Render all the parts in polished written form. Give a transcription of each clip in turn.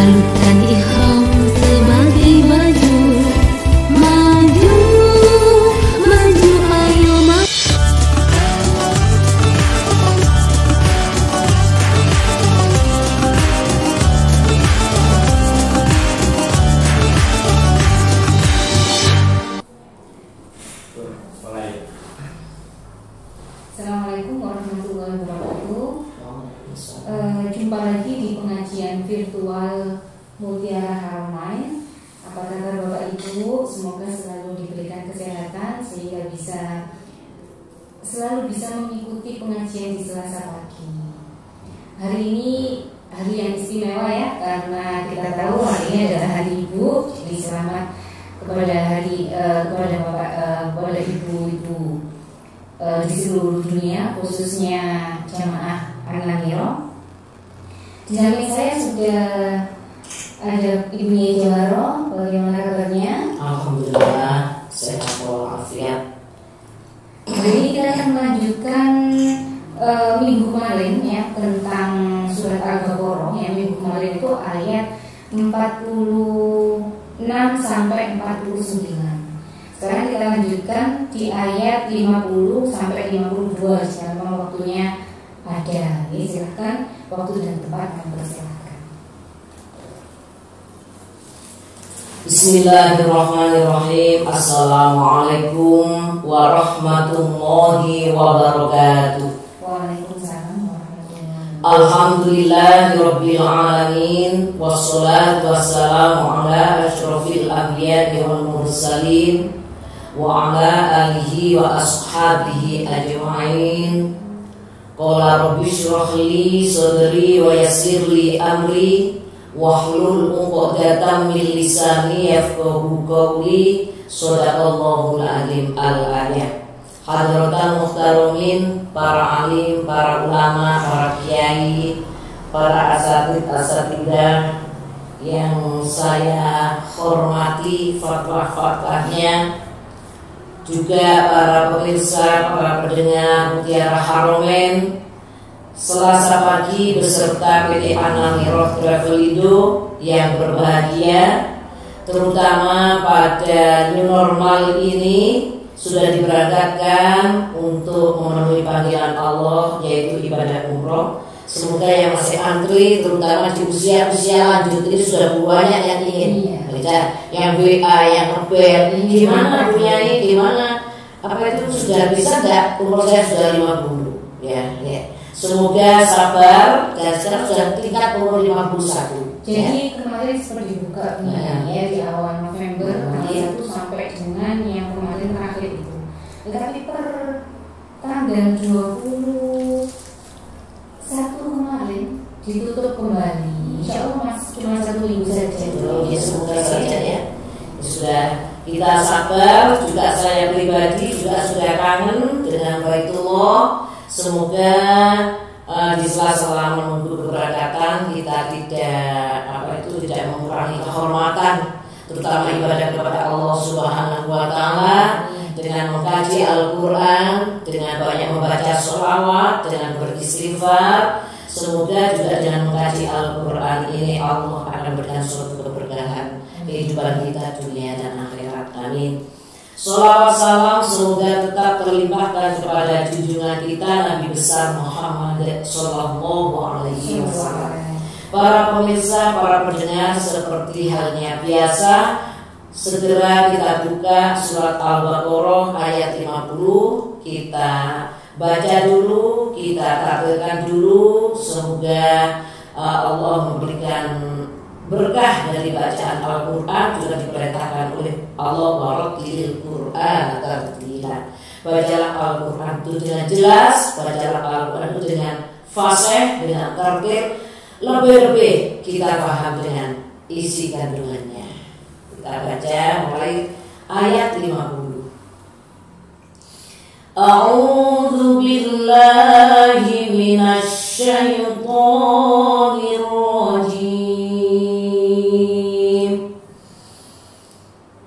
balutkan ihram sebagai baju. Maju, maju, ayo maju. Assalamualaikum warahmatullahi wabarakatuh. Jumpa lagi di pengajian virtual Mutiara Haramain. Apa kabar Bapak Ibu? Semoga selalu diberikan kesehatan sehingga selalu bisa mengikuti pengajian di Selasa pagi. Hari ini hari yang istimewa ya, karena kita tahu hari ini adalah hari Ibu. Jadi selamat kepada Bapak, kepada ibu-ibu di seluruh dunia, khususnya jamaah An-Namiro. Di samping saya sudah ada Ibu Nyai Jawaro. Bagaimana kabarnya? Alhamdulillah, sehat walafiat. Hari ini kita akan melanjutkan minggu kemarin ya, tentang surat Al-Baqarah. Ya, minggu kemarin itu ayat 46 sampai 49. Sekarang kita lanjutkan di ayat 50 sampai 52. Selama waktunya ada, ya, silahkan, waktu dan tempat kami persilahkan. Bismillahirrahmanirrahim. Assalamualaikum warahmatullahi wabarakatuh. Waalaikumsalam warahmatullahi wabarakatuh. Alhamdulillahirabbil alamin, wassalatu wassalamu ala asyrofil anbiya'i wal mursalin wa ala alihi wa ashabihi ajma'in. Qala rabbi shrah li sadri wa yassir li amri wahlul 'uqdatam min lisani yafqahu qawli. Shadaqallahul azim. Al-ayat. Hadratan muhtaromin, para alim, para ulama, para kiai, para asatidah yang saya hormati fatwa-fatwanya, juga para pemirsa, para pendengar Mutiara Haramain. Selasa pagi beserta PT An-Namiro Travelindo yang berbahagia, terutama pada new normal ini sudah diberangkatkan untuk memenuhi panggilan Allah, yaitu ibadah umroh. Semoga yang masih antri, terutama di usia-usia lanjut ini, sudah banyak yang ingin, yang WA, yang ngebel, gimana punya ini, gimana, apa itu sudah bisa nggak? Umur saya sudah 50, ya. Semoga sabar, dan sekarang sudah tingkat umur 51. Jadi kemarin seperti dibuka ya di awal November tanggal 1 sampai dengan yang kemarin terakhir itu. Tetapi per tanggal 21 kemarin ditutup kembali. Insya Allah masih cuma 1 minggu saja. Ya, semoga saja ya. Sudah kita sabar, juga saya pribadi juga sudah kangen dengan Baitullah. Semoga di sela-sela menunggu keberangkatan kita tidak mengurangi kehormatan, terutama ibadah kepada Allah Subhanahu wa Ta'ala, dengan mengkaji Al-Quran, dengan banyak membaca sholawat, dengan beristighfar. Semoga juga dengan mengkaji Al-Quran ini Allah akan berikan suatu keberkahan kehidupan kita dunia dan akhirat. Amin. Sholawat salam semoga tetap terlimpahkan kepada junjungan kita Nabi besar Muhammad Sallallahu Alaihi Wasallam. Para pemirsa, para pendengar, seperti halnya biasa, segera kita buka surat Al-Baqarah ayat 50. Kita baca dulu, kita tampilkan dulu. Semoga Allah memberikan berkah dari bacaan Al-Quran. Juga diperintahkan oleh Allah, warattilil Qur'an tartila. Bacalah Al-Quran itu dengan jelas, bacalah Al-Quran itu dengan fasih, dengan tartil. Lebih-lebih kita paham dengan isi kandungannya. Kita baca mulai ayat 50. A'udzu billahi minasy syaithanir rajim.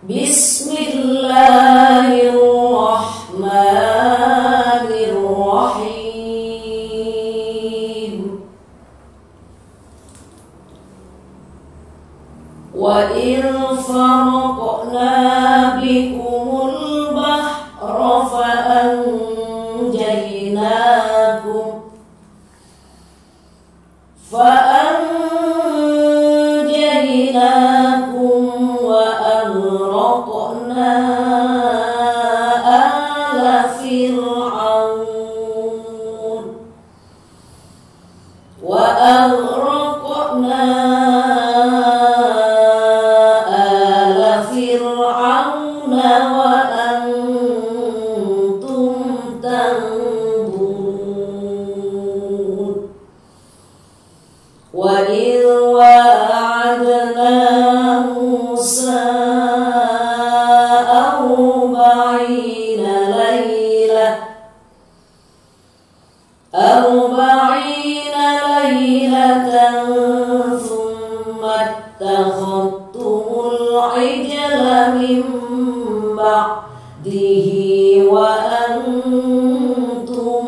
Bismillahirrahmanirrahim. Wa in faraqna bikumul bahra fa anjaynakum wa aghraqna ala fir'aun wa aghraqna ala fir'aun wa antum tanzurun wa idh wa'adna Musa 40 laylatan thumma attakhadtumul ijla min ba'dihi wa antum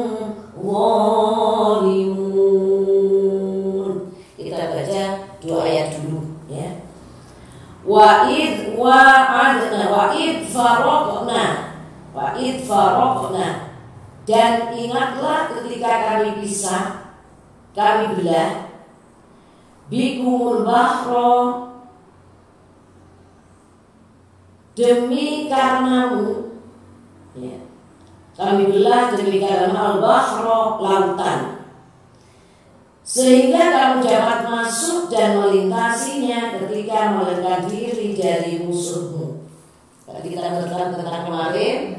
zalimun. Kita baca 2 ayat dulu ya. Wa id wa'adna wa id faraqna dan ingatlah ketika kami pisah, kami belah bikumul bahro demi karenamu ya. Kami belah demi karena al-bahro lautan, sehingga kamu dapat masuk dan melintasinya ketika melarikan diri dari musuhmu. Tadi kita berbicara tentang kemarin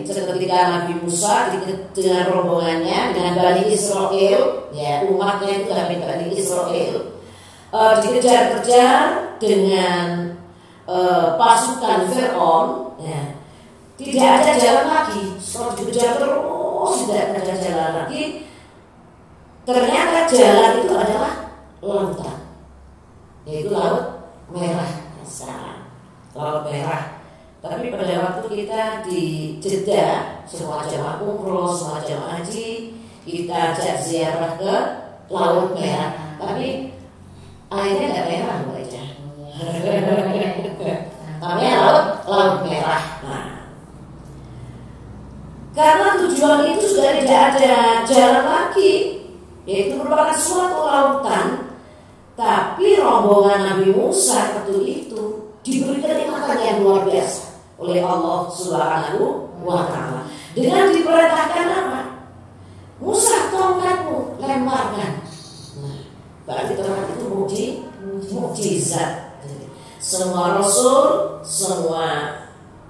ketika Nabi Musa dengan rombongannya, dengan Bani Israel, ya umatnya itu Bani Israel, dikejar-kejar dengan pasukan Fir'aun, ya. Tidak ada jalan lagi, setelah dikejar terus tidak ada jalan lagi. Ternyata jalan itu adalah lautan, yaitu Laut Merah. Sekarang Laut Merah. Tapi pada waktu kita di Jeddah, semua jamaah umroh, semua jamaah haji, kita ajak ziarah ke Laut Merah. Tapi airnya nggak merah loh aja. Namanya Laut Merah. Nah, karena tujuan itu sudah tidak ada jalan lagi, yaitu merupakan suatu lautan. Tapi rombongan Nabi Musa waktu itu diberi kenikmatan yang luar biasa oleh Allah Subhanahu wa Ta'ala. Dengan diperintahkan apa? Musa, tongkatmu lemparkan. Nah, berarti tongkat itu mukjizat. Semua rasul, semua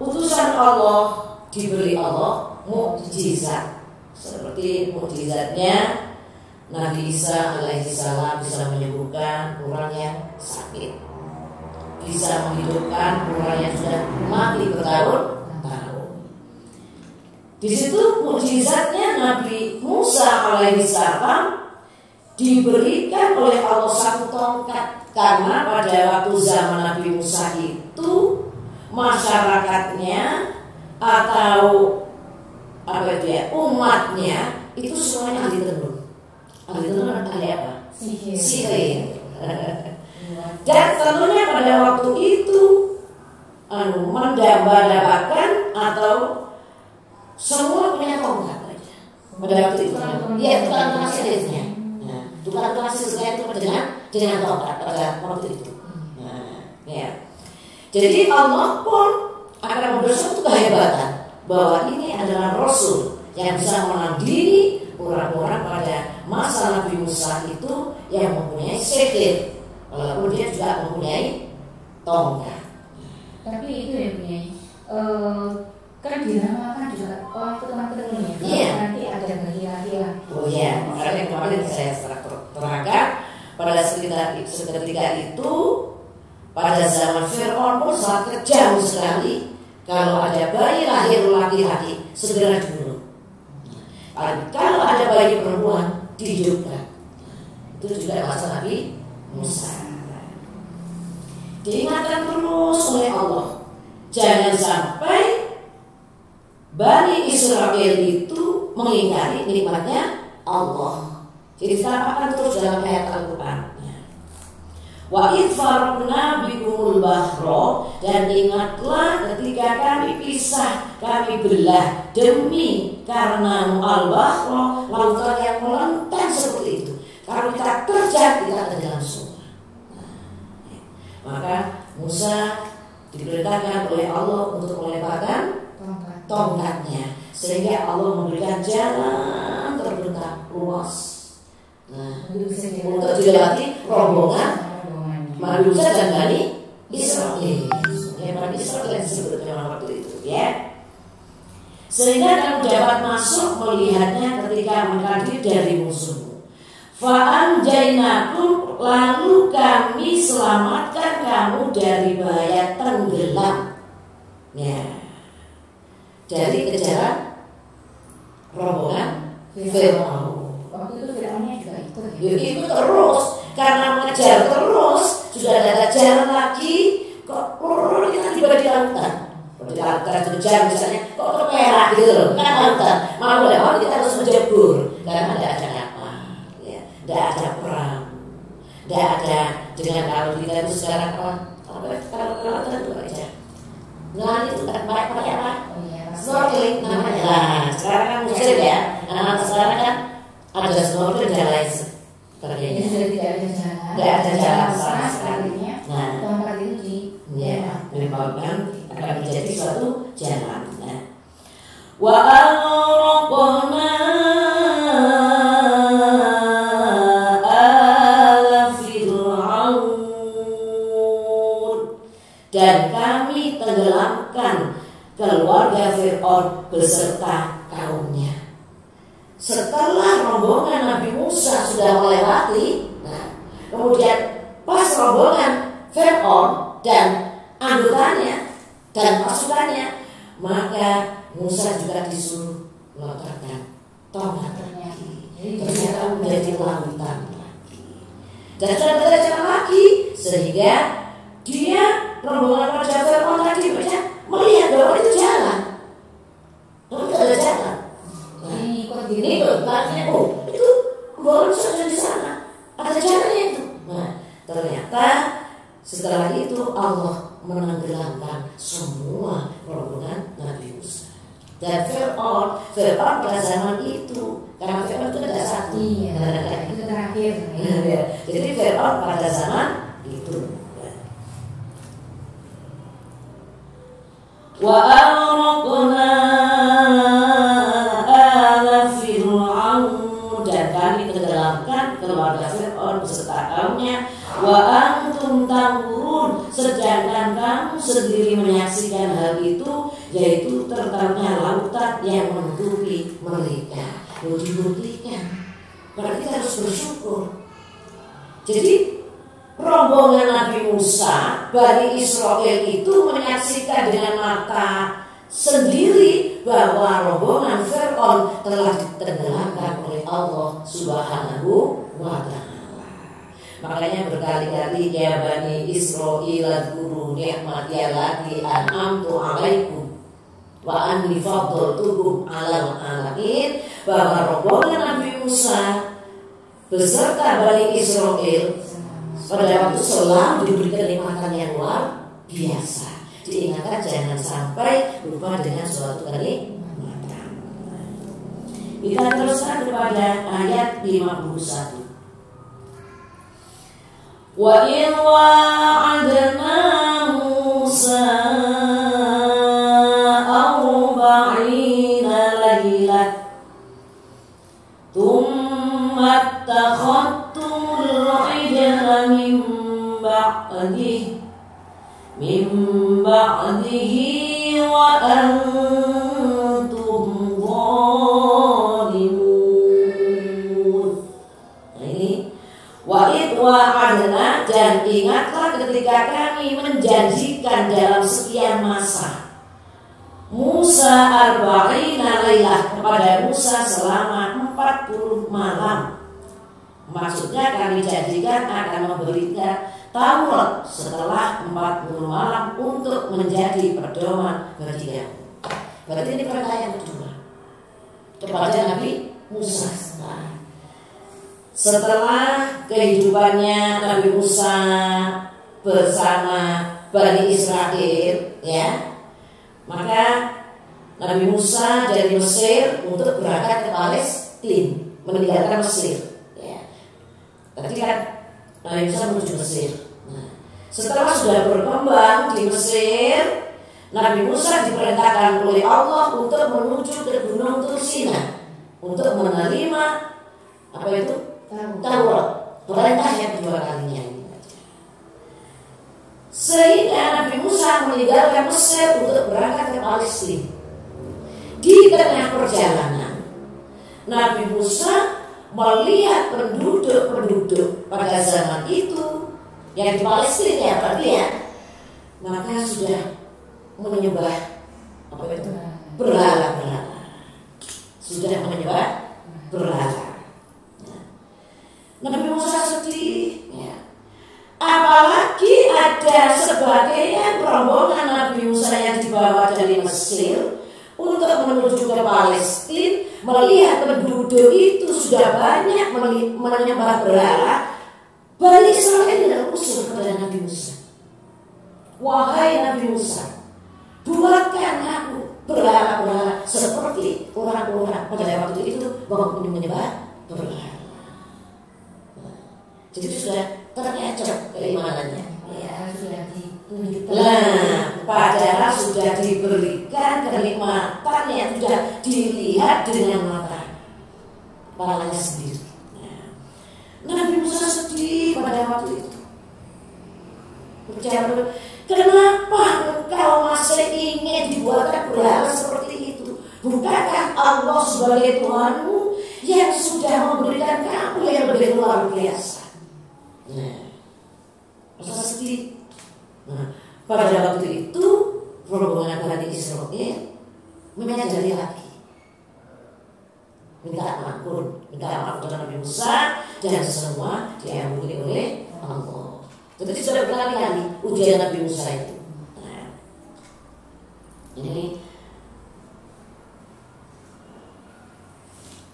utusan Allah diberi Allah mukjizat. Seperti mukjizatnya Nabi Isa alaihissalam bisa menyembuhkan orang yang sakit, bisa menghidupkan orang yang sudah mati bertahun-tahun. Di situ mukjizatnya Nabi Musa alaihissalam diberikan oleh Allah satu tongkat, karena pada waktu zaman Nabi Musa itu masyarakatnya atau umatnya itu semuanya ahli tenun. Ahli tenun ahli apa? Sihir. Dan tentunya pada waktu itu mendapatkan atau semua punya tongkat aja. Pada waktu itu, ya tukang sihirnya. Nah, tukang sihirnya itu dengan tongkat pada waktu itu. Nah, ya. Jadi Allah pun akan memberi suatu kehebatan bahwa ini adalah Rasul yang bisa menandingi orang-orang pada masa Nabi Musa itu yang mempunyai sihir. Walaupun dia juga mempunyai tongkat. Tapi itu ya punya kan dinamakan juga orang itu teman tenunnya. Iya. Nanti ada laki-laki lah. Oh iya, makanya kemarin saya terangkan pada sekitar itu pada zaman Fir'aun pun sangat kejam sekali. Kalau ada bayi lahir laki-laki segera dibunuh. Kalau ada bayi perempuan dihidupkan. Itu juga masa Nabi Musa. Diingatkan terus oleh Allah, jangan sampai Bani Israel itu mengingkari nikmatnya Allah. Jadi ditampakkan terus dalam ayat Al-Quran. Wa idfarna bikumul bahro, dan ingatlah ketika kami pisah, kami belah demi karena al-bahro, lautan yang melentang seperti itu. Kalau kita terjang, kita tenggelam semua. Maka Musa diperintahkan oleh Allah untuk melemparkan tongkatnya, sehingga Allah memberikan jalan terbentang luas. Nah, untuk dilewati rombongan Nabi Musa dan Bani Israel. Bani Israel yang disebutkan waktu itu, ya. Sehingga kamu dapat masuk melihatnya ketika menghadir dari musuhmu. Fa'anjainakum, lalu kami selamatkan kamu dari bahaya tenggelam. Ya. Dari kejaran rombongan Fir'aun. Waktu itu Fir'aunnya juga ikut. Ya, itu terus, karena mengejar terus, sudah ada jalan lagi, kok kita tiba di lautan. Di lautan kejar misalnya, kok ke Perak gitu loh, kan lautan. Mau kita harus menjebur, karena tidak ada apa, ya, tidak ada perang, tidak ada dengan kalau kita itu sekarang kalau lautan itu aja. Nah itu kan pakai apa? Snorkeling namanya. Nah sekarang kan musim ya, nah sekarang kan ada snorkeling dan lain sebagainya. Sudah tidak ada jalan. Tidak ada jalan sama sekali. Nah, tongkat itu menyebabkan akan menjadi suatu jalan. Nah, wa al-raqna ala Fir'aun, dan kami tenggelamkan keluarga Fir'aun beserta kaumnya. Setelah rombongan Nabi Musa sudah melewati, nah, kemudian pas rombongan Fir'aun dan anggotanya dan pasukannya, maka Musa juga disuruh lontarkan tongkatnya. Ternyata menjadi lautan lagi. Dan sudah tidak ada jalan lagi, sehingga dia rombongan Raja Fir'aun tadi melihat bahwa itu jalan, tapi tidak ada jalan. Ini artinya, itu rombongan sudah di sana, ada jalannya itu. Nah, ternyata setelah itu Allah menenggelamkan semua rombongan Nabi Musa. Dan Fir'aun pada zaman itu, karena Fir'aun itu ada satu, itu terakhir. Jadi Fir'aun pada zaman itu. Wa al-raqna ala Fir'aun, dan kami tenggelamkan keluarga Fir'aun beserta kaumnya. Wa antum tanzurun, sedangkan kamu sendiri menyaksikan hal itu, yaitu tertarnya lautan yang menutupi mereka. Dibuktikan, berarti kita harus bersyukur. Jadi rombongan Nabi Musa, Bani Israel itu menyaksikan dengan mata sendiri bahwa rombongan Fir'aun telah ditenggelamkan oleh Allah Subhanahu wa Ta'ala. Makanya berkali-kali, ya Bani Israil adkuru ni'mati allati an'amtu 'alaikum wa anni faddaltukum 'alal 'alamin, bahwa rombongan Nabi Musa beserta Bani Israel pada waktu selalu diberi kenikmatan yang luar biasa. Diingatkan jangan sampai lupa dengan suatu kenikmatan. Kita teruskan kepada ayat 51. Wa in wa'adna Musa 40 lailah thumma attakhadtumul ijla min ba'dihi wa antum zalimun. Ini wa'adna, dan ingatlah ketika kami menjanjikan dalam sekian masa Musa 40 lailah, kepada Musa selama 40 malam. Maksudnya kami janjikan akan memberikan Taurat setelah 40 malam untuk menjadi pedoman bagi kamu. Berarti ini perintah yang kedua kepada Nabi Musa. setelah kehidupannya Nabi Musa bersama Bani Israel, ya, maka Nabi Musa dari Mesir untuk berangkat ke Palestina, meninggalkan Mesir. Ya. Tadi kan Nabi Musa menuju Mesir. Nah, setelah sudah berkembang di Mesir, Nabi Musa diperintahkan oleh Allah untuk menuju ke Gunung Tursina untuk menerima apa itu? Taurat, perintah yang kedua kalinya ini. Sehingga Nabi Musa meninggalkan Mesir untuk berangkat ke Palestina. Di tengah perjalanan, Nabi Musa melihat penduduk-penduduk pada zaman itu yang di Palestina, ya berarti ya, maka sudah menyembah apa itu? Berhala-berhala. Sudah menyembah berhala. Nabi Musa sedih, ya. Apalagi ada sebagian rombongan Nabi Musa yang dibawa dari Mesir untuk menuju ke Palestina, melihat penduduk itu sudah banyak menyembah berhala. Bani Israel tidak usul kepada Nabi Musa, wahai Nabi Musa, buatkan aku berhala-berhala seperti orang-orang pada waktu itu menyembah berhala. Jadi sudah terkecoh keimanannya. Ya, sudah ditunjukkan. Nah, padahal sudah diberikan kenikmatan yang sudah dilihat dengan mata kepalanya sendiri. Nah, Nabi Musa sedih pada waktu itu. Berbicara, kenapa engkau masih ingin dibuatkan berhala seperti itu? Bukankah Allah sebagai Tuhanmu yang sudah memberikan kamu yang lebih luar biasa? Nah, rasa sedih. Nah, pada waktu itu rombongan Bani Israel menyadari lagi, minta maaf kepada Nabi Musa dan semua diampuni oleh Allah. Jadi sudah berkali-kali ujian Nabi Musa itu. Nah, ini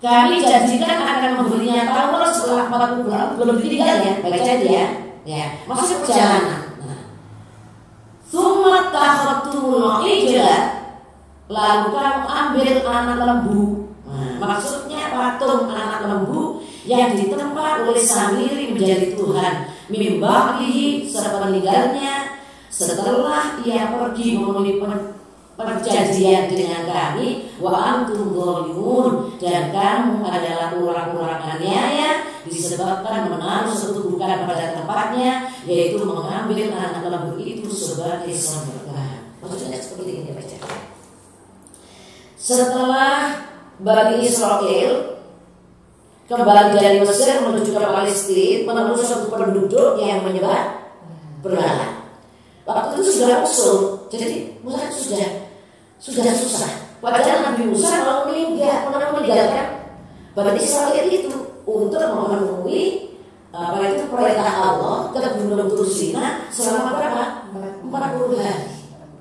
kami janjikan akan memberinya Taurat setelah 40 bulan, belum ditinggal ya, baca itu ya. Ya, masih perjalanan. Summa takhatuno ijla, lalu kamu ambil anak lembu. Nah, maksudnya patung anak lembu yang ditempa oleh Samiri menjadi Tuhan. Mimbahihi sepeninggalnya, setelah ia pergi memenuhi perjanjian dengan kami, wa antum zalimun, dan kamu adalah orang-orang aniaya disebabkan menaruh setubuhkan pada tempatnya, yaitu mengambil anak lembu itu sebagai sembelihan. Maksudnya seperti ini baca. Setelah Bani Israel kembali dari Mesir menuju ke Palestina, menemukan satu penduduk yang menyembah berhala. Waktu itu sudah usul, jadi Musa sudah susah. Padahal Nabi Musa mau meninggalkan Bani Israel itu untuk memenuhi itu perintah Allah ke Gunung Tursina selama berapa? 40 hari.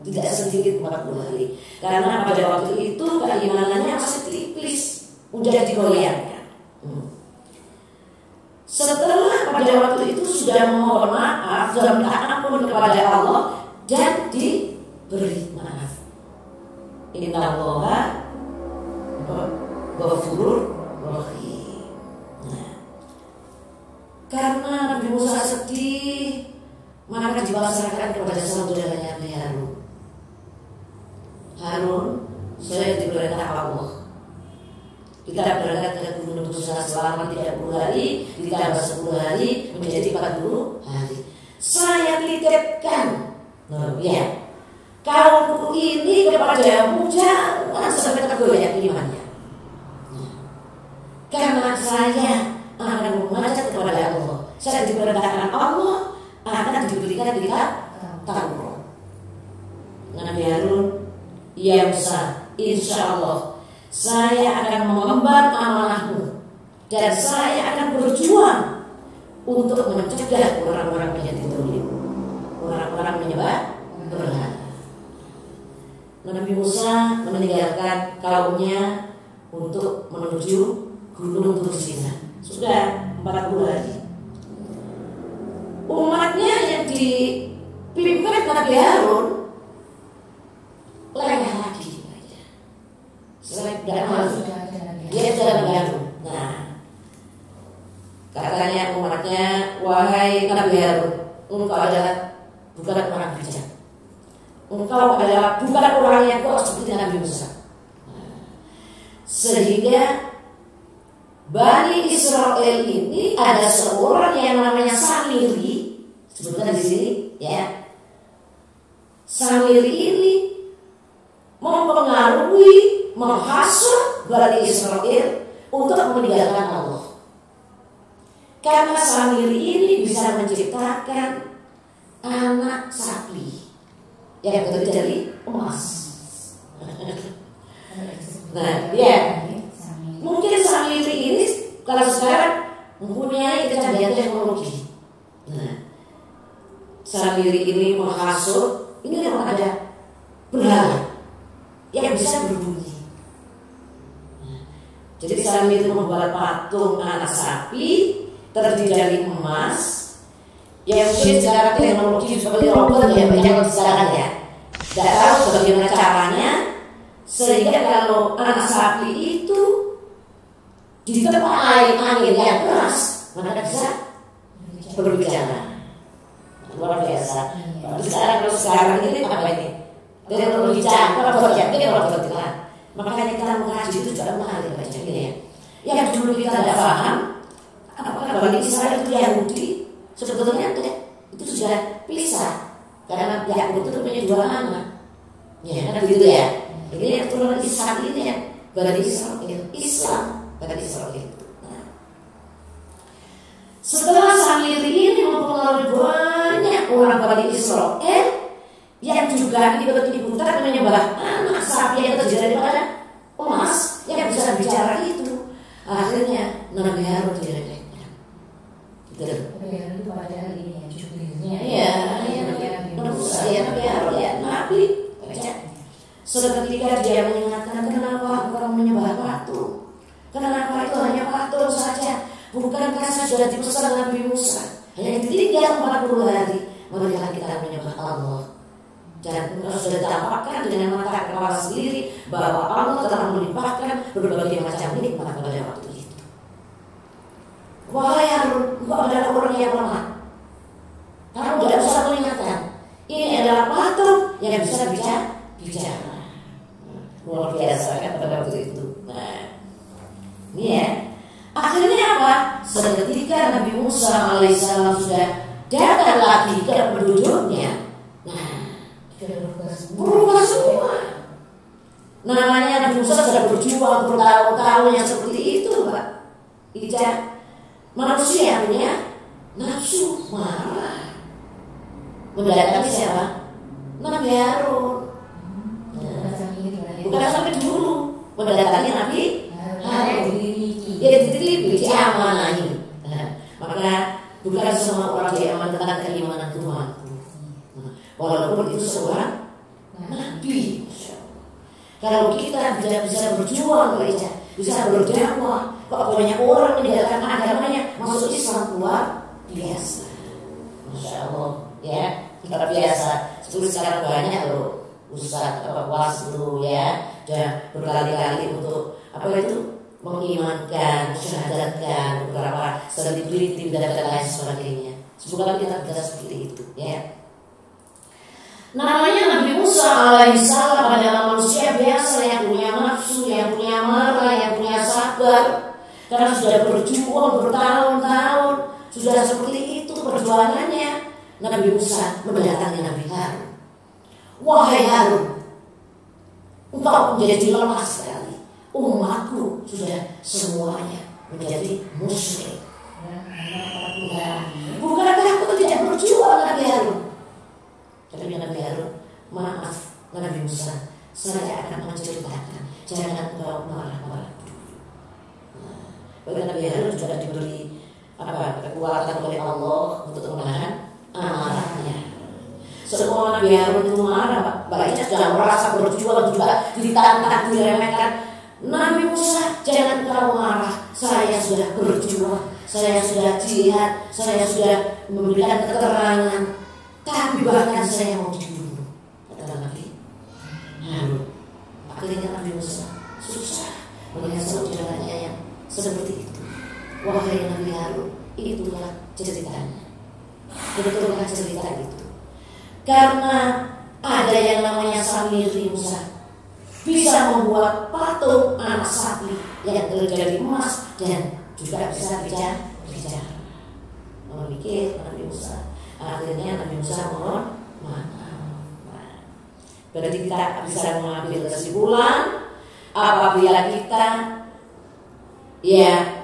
Tidak sedikit 40 hari. Karena pada waktu itu keimanannya masih tipis, udah digoyangkan. Setelah pada waktu itu sudah memohon maaf, sudah minta ampun kepada Allah dan diberi maaf. Innallaha ghafurur rahim. Nah, karena Nabi Musa sedih, maka dipasrahkan kepada saudaranya Harun. Harun, saya diperintah Allah. Kita berangkat ke Gunung Tursina selama 30 hari, ditambah 10 hari menjadi 40 hari. Saya titipkan, ya, kaumku ini kepadamu, jangan sampai tergoyah imannya. Karena saya akan mengajak kepada Allah. Saya diperintahkan Allah akan diberikan kitab Taurat. Nabi Harun, ya Musa, insya Allah saya akan mengemban amanahmu dan saya akan berjuang untuk mencegah orang-orang menjadi zalim, orang-orang menyembah berhala. Nabi Musa meninggalkan kaumnya untuk menuju Gunung Tursina. Sudah 40 hari. Umatnya yang dipimpin Nabi Harun lengah lagi. Selain tidak masuk, dia sudah Nabi Harun. Nah, katanya umatnya, wahai Nabi Harun, engkau adalah bukan orang bijak. Engkau adalah bukan orang yang kuat seperti Nabi Musa. Sehingga Bani Israel ini ada seorang yang namanya Samiri, sebutkan di sini, ya. Samiri ini mempengaruhi, menghasut Bani Israel untuk meninggalkan Allah. Karena Samiri ini bisa menciptakan anak sapi yang dari emas. Nah, ya, mungkin Samiri ini kalau sekarang mempunyai kecanggihan teknologi. Nah, Samiri ini menghasut, ini memang ada berhala yang bisa berbunyi. Nah, jadi Samiri membuat patung anak sapi terdiri dari emas. Ya mungkin secara teknologi seperti robot ya banyak sekarang ya. Tidak tahu bagaimana caranya sehingga kalau anak sapi itu diterpa angin yang keras maka bisa berbicara. Luar biasa. Kalau sekarang ini apa ini? Teknologi canggih, robot ya, ini robot kan. Makanya kita mengaji itu juga mengalir baca ini ya. Yang dulu kita tidak paham, apakah Bani Israel itu Yahudi? Sebetulnya itu sudah pisah karena Yakub itu punya 2 anak, ya kan gitu ya. Ini yang turunan Ishak ini ya Bani Israel, Islam Bani Israel itu. Nah, setelah Samiri ini mempengaruhi banyak orang Bani Israel yang juga ikut-ikutan menyembah anak sapi yang terjadi pada emas yang bisa bicara itu. Akhirnya Nabi Harun diremehkan. Nabi Harun itu padahal ini ya jubirnya. Iya, Nabi. Seketika dia mengingatkan, kenapa engkau menyembah patung? Kenapa itu hanya patung saja? Bukankah saya sudah dipesan Nabi Musa? Hanya ditinggal 40 hari, marilah kita menyembah Allah. Dan engkau sudah ditampakkan dengan mata kepala sendiri bahwa Allah telah melimpahkan berbagai macam nikmat pada waktu itu. Wahai Harun, engkau adalah orang yang lemah. Kamu tidak usah mengingatkan. Ini adalah patung yang bisa bicara. Luar biasa kan pada waktu itu. Nah, ini ya. Akhirnya apa? Seketika Nabi Musa alaihissalam sudah datang lagi ke penduduknya. Nah, berubah semua. Namanya Nabi Musa sudah berjuang bertahun-tahun yang seperti itu, Pak. Ija manusia punya nafsu marah. Mendatangi siapa? Nabi Harun. Bukan sampai dulu mendatangi Nabi Harun. Ya dititipi, diamanahi. Maka bukan semua orang diamankan keimanan Tuhanku. Walaupun itu seorang Nabi. Kalau kita tidak bisa berjuang gereja, bisa berdakwah, kok banyak orang meninggalkan agamanya masuk Islam luar biasa. Masya Allah, ya luar biasa. Seperti sekarang banyak loh ustaz was itu ya, dan berkali-kali untuk apa itu mengimankan, mensyahadatkan beberapa selebriti dan lain sebagainya. Semoga kita tidak seperti itu, ya. Namanya Nabi Musa alaihissalam adalah manusia biasa yang punya nafsu, yang punya marah, yang punya sabar. Karena sudah berjuang bertahun-tahun, sudah seperti itu perjuangannya. Nabi Musa mendatangi Nabi Harun. Wahai Harun, engkau menjadi lemah sekali. Umatku sudah semuanya menjadi musyrik. Bukankah aku tidak berjuang Nabi Harun? Tapi Nabi Harun, maaf Nabi Musa, saya akan menceritakan. Jangan engkau marah-marah dulu. Bagi Nabi Harun juga diberi kekuatan oleh Allah untuk menahan amarahnya. Semua Nabi Harun itu marah, baiknya sudah merasa berjuang juga ditantang, diremehkan. Nabi Musa, jangan kau marah. Saya sudah berjuang, saya sudah jihad, saya sudah memberikan keterangan, tapi bahkan saya mau dibunuh. Kata Nabi Harun. Akhirnya Nabi Musa susah melihat saudaranya yang seperti itu. Wahai Nabi Harun, itulah ceritanya. Betulkah cerita itu? Karena ada yang namanya Samiri Musa bisa membuat patung anak sapi yang terjadi emas dan juga bisa bicara. Memikir Nabi Musa. Akhirnya Nabi Musa mohon maaf. Berarti kita bisa mengambil kesimpulan apabila kita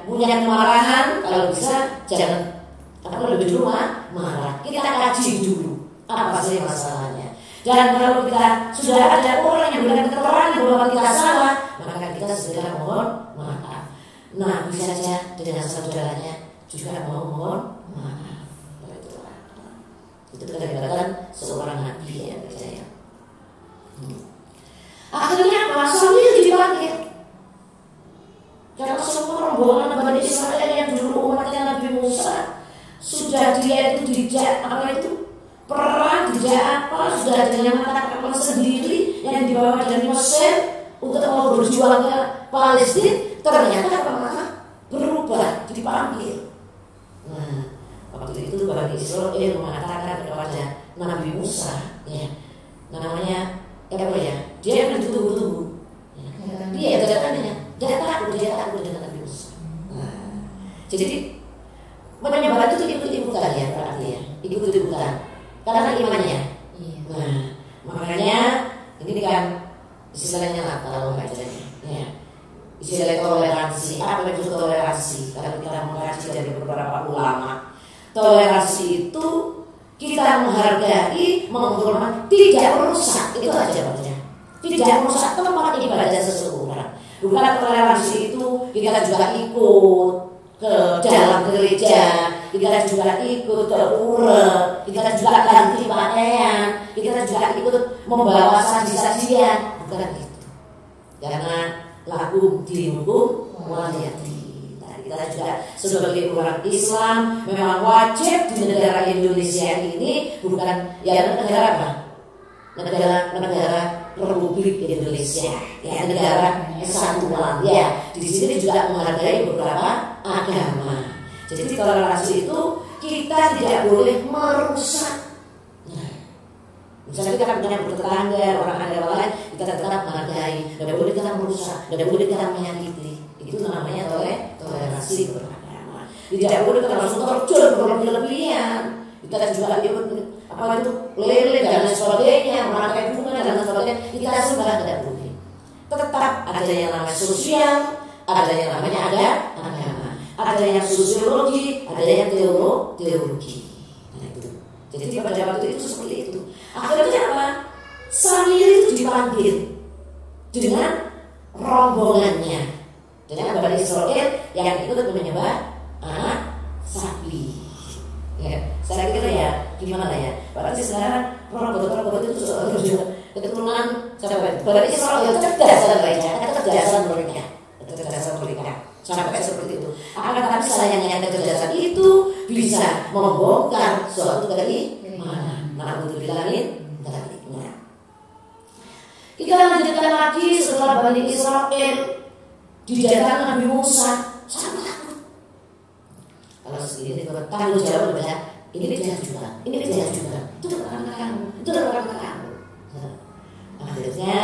punya kemarahan, kalau bisa jangan lebih dulu marah. Kita kaji dulu apa sih masalahnya. Dan kalau kita sudah ada orang yang memberikan keterangan bahwa kita salah, maka kita segera mohon maaf. Nah, bisa saja dengan saudaranya juga mohon maaf. Itu kedekatan seorang nabi yang percaya. Akhirnya apa? Sambil dipanggil. Karena semua rombongan Bani Israel yang dulu umatnya Nabi Musa sudah dia itu dijak perang, dijak sudah dengan mata kapal sendiri yang dibawa dari Mesir untuk mau berjuang ke Palestina. Ternyata malah berubah, dipanggil. Nah, waktu itu Bani Israel mengatakan kepada Nabi Musa, namanya dia yang ditunggu-tunggu. Dia takut dengan Nabi Musa. Nah, jadi menyembah itu ikut-ikutan ya berarti ya, ikut-ikutan karena imannya. Nah, makanya ini kan istilahnya kalau bacanya, istilah toleransi. Apa itu toleransi? Kalau kita mengkaji dari beberapa ulama, toleransi itu kita menghargai, menghormati, tidak merusak. Itu aja maksudnya. Tidak merusak tempat ibadah seseorang. Bukan toleransi itu kita juga ikut ke dalam gereja, kita juga ikut ke pura, kita juga ganti pakaian, kita juga ikut membawa saji-sajian. Bukan itu. Karena lakum dinukum waliyati. Kita juga sebagai orang Islam memang wajib di negara Indonesia ini, bukan negara apa? Negara Republik Indonesia, negara kesatuan. Di sini juga menghargai beberapa agama. Jadi toleransi itu kita tidak boleh merusak. Misalnya kita punya bertetangga, orang agama lain, kita tetap menghargai. Tidak boleh kita merusak, tidak boleh kita menyakiti. Itu namanya toleransi beragama. Tidak boleh kita langsung terjun berlebihan. Kita juga ikut lele dan lain sebagainya, merangkai bunga dan lain sebagainya. Kita sudah tidak boleh. Tetap ada yang namanya sosial, ada yang namanya agama, ada yang sosiologi, ada yang teologi. Nah itu. Jadi pada waktu itu seperti itu. Akhirnya apa? Samiri itu dipanggil dengan rombongannya, dengan Bani Israel yang ikut menyembah anak sapi. Saya kira gimana ya? Berarti sekarang robot itu keturunan Bani Israel cerdas mereka, sampai seperti itu. Akan tetapi sayangnya kecerdasan itu bisa membongkar suatu keimanan. Nah, untuk bilangin taliknya. Kita lanjutkan lagi setelah Bani Israel didatangkan Nabi Musa, sangat takut. Kalau segini tanggung jawab ini dia juga. Itu karena kamu. Akhirnya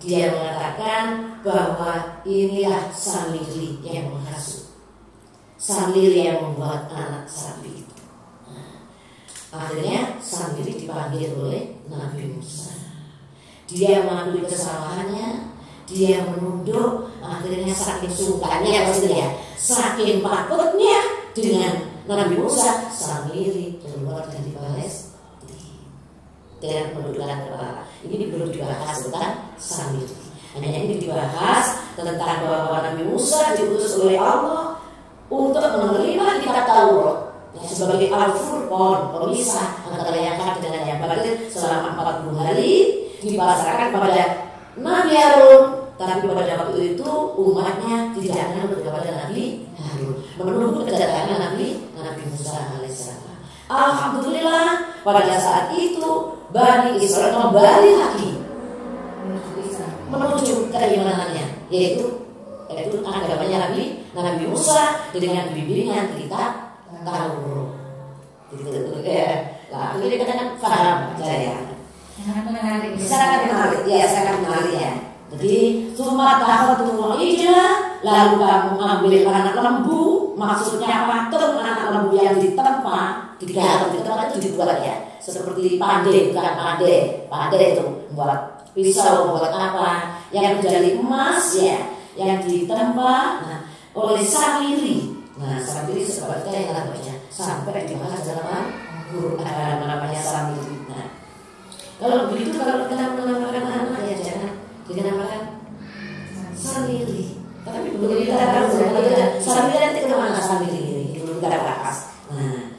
dia mengatakan bahwa inilah Samiri yang menghasut, Samiri yang membuat anak sapi itu. Akhirnya Samiri dipanggil oleh Nabi Musa. Dia mengakui kesalahannya, dia menunduk. Akhirnya saking sukanya saking takutnya dengan Nabi Musa, Samiri keluar dari Palestina dan menundukkan kepala. Ini belum dibahas tentang Samiri. Hanya ini dibahas tentang bahwa Nabi Musa diutus oleh Allah untuk menerima kitab Taurat sebagai Al-Furqan, pemisah antara yang hak dengan yang batil selama 40 hari, dipasrahkan kepada Nabi Harun. Tapi pada waktu itu umatnya tidak menurut kepada Nabi Harun, menunggu kedatangan Nabi Musa alaihissalam. Alhamdulillah pada saat itu Bani Israel kembali lagi menuju keimanannya, yaitu agamanya Nabi Musa dengan bimbingan kitab Taurat. Gitu ya. Lah, ini kan paham saya. Sangat menarik ya. Jadi cuma tahatul ijla, lalu kamu ambil anak lembu, maksudnya patung anak lembu yang ditempa, digaruk di tempat itu dibuat ya, seperti pandai, bukan pandai itu buat pisau, buat apa, yang menjadi emas ya, yang ditempa oleh Samiri. Nah, Samiri seperti yang namanya sampai dibahas dalam Quran namanya Samiri. Nah, kalau begitu kalau kita menamakan anak ya jangan dinamakan Samiri. Tapi belum kita tahu Samiri nanti kemana Samiri ini belum kita bahas. Nah,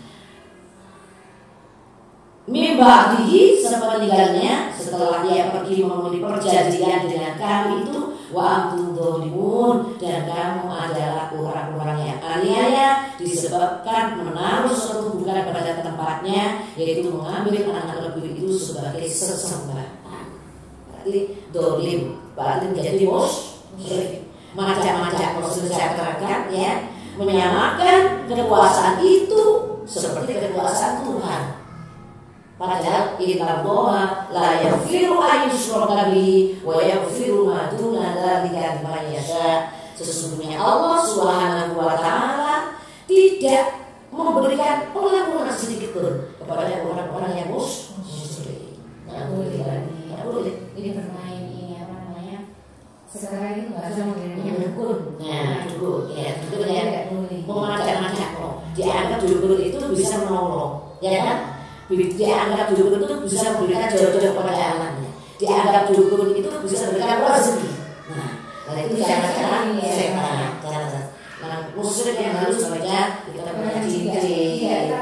Mibadihi sepeninggalnya setelah dia pergi memenuhi perjanjian dengan kami itu wa antum dzalimun, dan kamu adalah orang-orang yang aniaya disebabkan menaruh suatu bukan pada tempatnya, yaitu mengambil anak lembu itu sebagai sesembahan. Berarti dolim, berarti menjadi musyrik. Macam-macam proses saya terangkan ya, menyamakan kekuasaan itu seperti kekuasaan Tuhan. Padahal innallaha la yaghfiru an yushraka bihi wa yaghfiru ma duna dzalika liman yasha. Sesungguhnya Allah Subhanahu wa taala tidak memberikan pengampunan sedikit pun kepada orang-orang yang musyrik. Nah, boleh. Ini bermain ini apa namanya? Sekarang itu bahasa modernnya dukun. Nah, dukun ya, dukun ya. Mengajak-ajak kok. Dianggap dukun itu bisa menolong, ya kan? Dianggap dukun itu bisa memberikan jodoh kepada anaknya. Dianggap dukun itu bisa memberikan rezeki. Nah, itu jangan-jangan setan. Nah, musyrik yang harus saja kita punya cincin,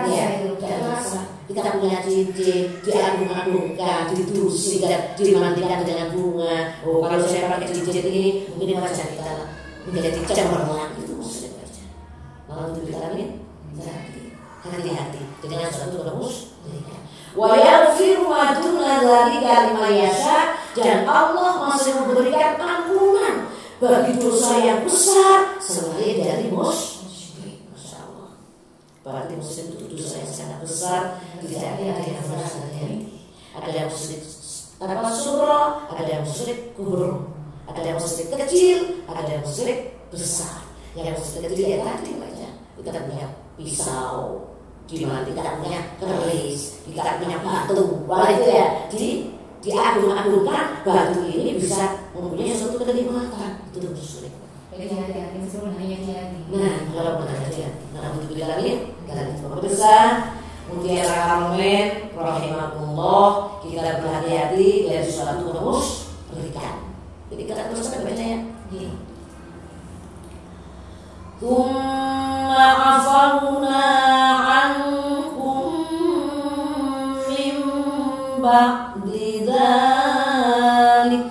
kita punya cincin, diagung-agungkan, didusi, dimandikan dengan bunga. Oh, kalau saya pakai cincin ini, mungkin wajah kita menjadi cemerlang. Itu musyrik saja. Lalu vitamin, hati-hati dengan suatu rumus. Wa yaghfiru ma duna dzalika liman yasha, dan Allah masih memberikan ampunan bagi dosa yang besar selain dari musyrik. Masya Allah. Berarti musyrik itu dosa yang sangat besar, tidak ada yang harus hati-hati. Ada yang musyrik surah, ada yang musyrik kubur, ada yang musyrik kecil, ada yang musyrik besar. Yang musyrik kecil ya tadi aja, kita punya pisau, di mana tidak punya keris, tidak punya batu, itu ya, diagung-agungkan batu ini bisa mempunyai suatu kenikmatan. Itu musyrik. Jadi hati-hati disuruh hati-hati. Nah, kalau benar hati-hati. Nah, untuk bilangin, kalian pemirsa, mutiara Ramen, rahimahullah, kita berhati-hati dari suatu kemusyrikan. Jadi kita teruskan bacanya. Tsumma afawna ankum min ba'di dzalik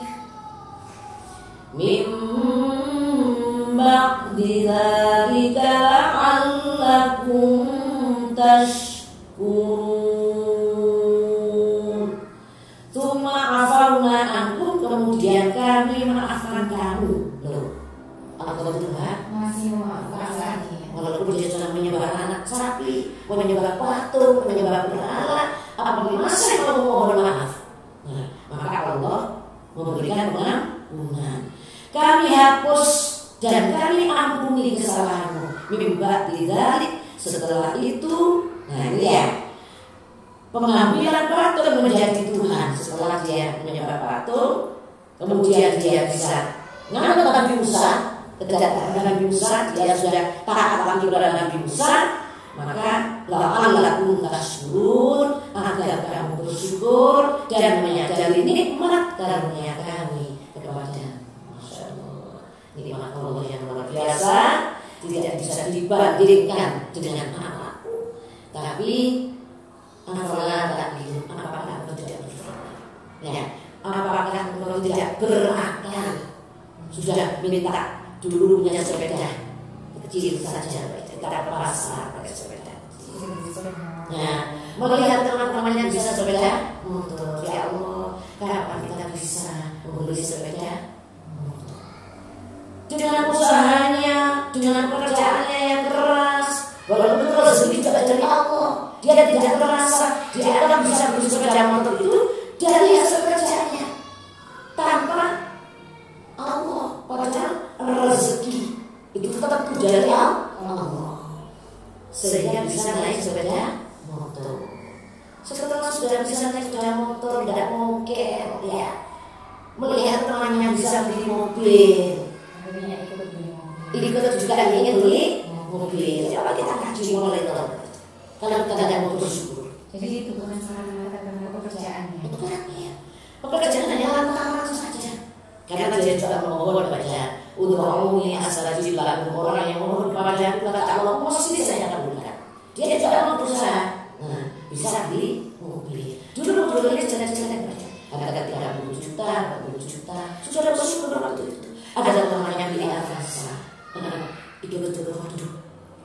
la'allakum tashkurun. Tsumma afawna ankum, kemudian kami maafkan kamu. Loh, Allah Tuhan masih memaafkan lagi. Walaupun dia sudah menyembah anak sapi, menyembah patung, menyembah berhala, apabila masih mau mohon maaf, nah, maka Allah memberikan pengampunan. Kami hapus dan kami ampuni kesalahanmu. Mimba dzalik, setelah itu, nah ini ya, pengambilan patung menjadi Tuhan. Setelah dia menyembah patung, kemudian dia bisa nganut Nabi Musa. Kedatangan Nabi Musa, dia sudah taat lagi kepada Nabi Musa, maka la'allakum tashkurun, agar kamu bersyukur dan menyadari nikmat karunia kami kepada. Masya Allah, nikmat Allah yang luar biasa, tidak bisa dibandingkan dengan apapun. Tapi apakah engkau tidak bersyukur? Ya, apakah engkau tidak berakal? Sudah minta dulu punya sepeda, kecil saja, kita ke pasar pakai sepeda. Nah, melihat teman-temannya bisa sepeda motor, ya Allah, kapan kita bisa membeli sepeda motor? Dengan usahanya, dengan pekerjaannya yang keras, walaupun rezeki juga dari Allah, dia tidak merasa dia akan bisa beli sepeda motor itu dari hasil kerjanya tanpa Allah, padahal rezeki itu tetap dari Allah, sehingga bisa naik sepeda motor. Setelah sudah bisa naik sepeda motor, tidak mungkin ya melihat temannya bisa beli mobil, ikut juga ingin beli mobil. Coba kita kaji mulai dulu. Kalau kita tidak mau bersyukur, Jadi itu bukan semata-mata karena pekerjaannya. bukan ya. Pekerjaan hanya lantaran saja. Karena dia juga memohon pada udha'uni astajib lakum, orang yang memohon kepada aku kata Allah pasti saya kabulkan. Dia juga mau berusaha, nah, bisa beli mobil. Dulu mobilnya jelek-jelek aja, harga 30 juta, 40 juta. Sudah bersyukur waktu itu. Ada temannya beli Avanza, itu betul waduh,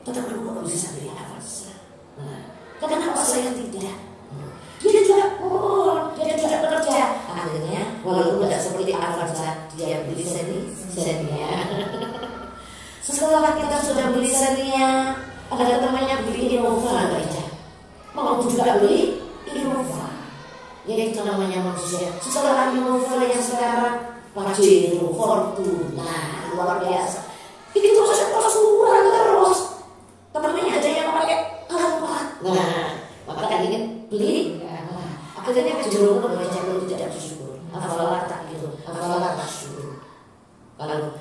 tetap kok bisa beli Avanza. Kenapa saya tidak? Dia juga dia tidak bekerja. Akhirnya walaupun tidak seperti Avanza, dia beli seninya. Setelah kita sudah beli seninya, ada temannya beli Innova aja. Mau juga beli Innova. Yaitu namanya manusia. Setelah Innova yang sekarang Pajero, Fortuna, luar biasa. Itu terus kurang terus. Temannya ada yang pakai Alphard. Nah, maka kan ingin beli. Akhirnya kejerumus membaca kalau tidak bersyukur. Afalah tak gitu, afalah tak syukur.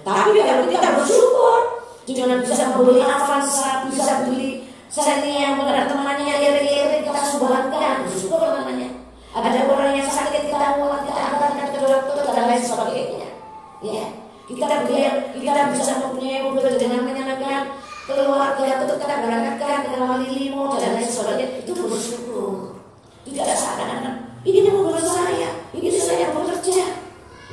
Tapi kalau kita bersyukur, jangan bisa membeli Avanza, bisa beli Xenia, mengenai temannya iri-iri kita subhankan, bersyukur namanya. Ada orang yang sakit kita muat, kita antarkan ke dokter dan lain sebagainya. Ya, kita bisa mempunyai mobil dengan menyenangkan keluarga, untuk kita berangkatkan dengan wali limo dan lain sebagainya. Itu bersyukur. Tidak ada seakan-akan ini mobil saya, ini saya bekerja.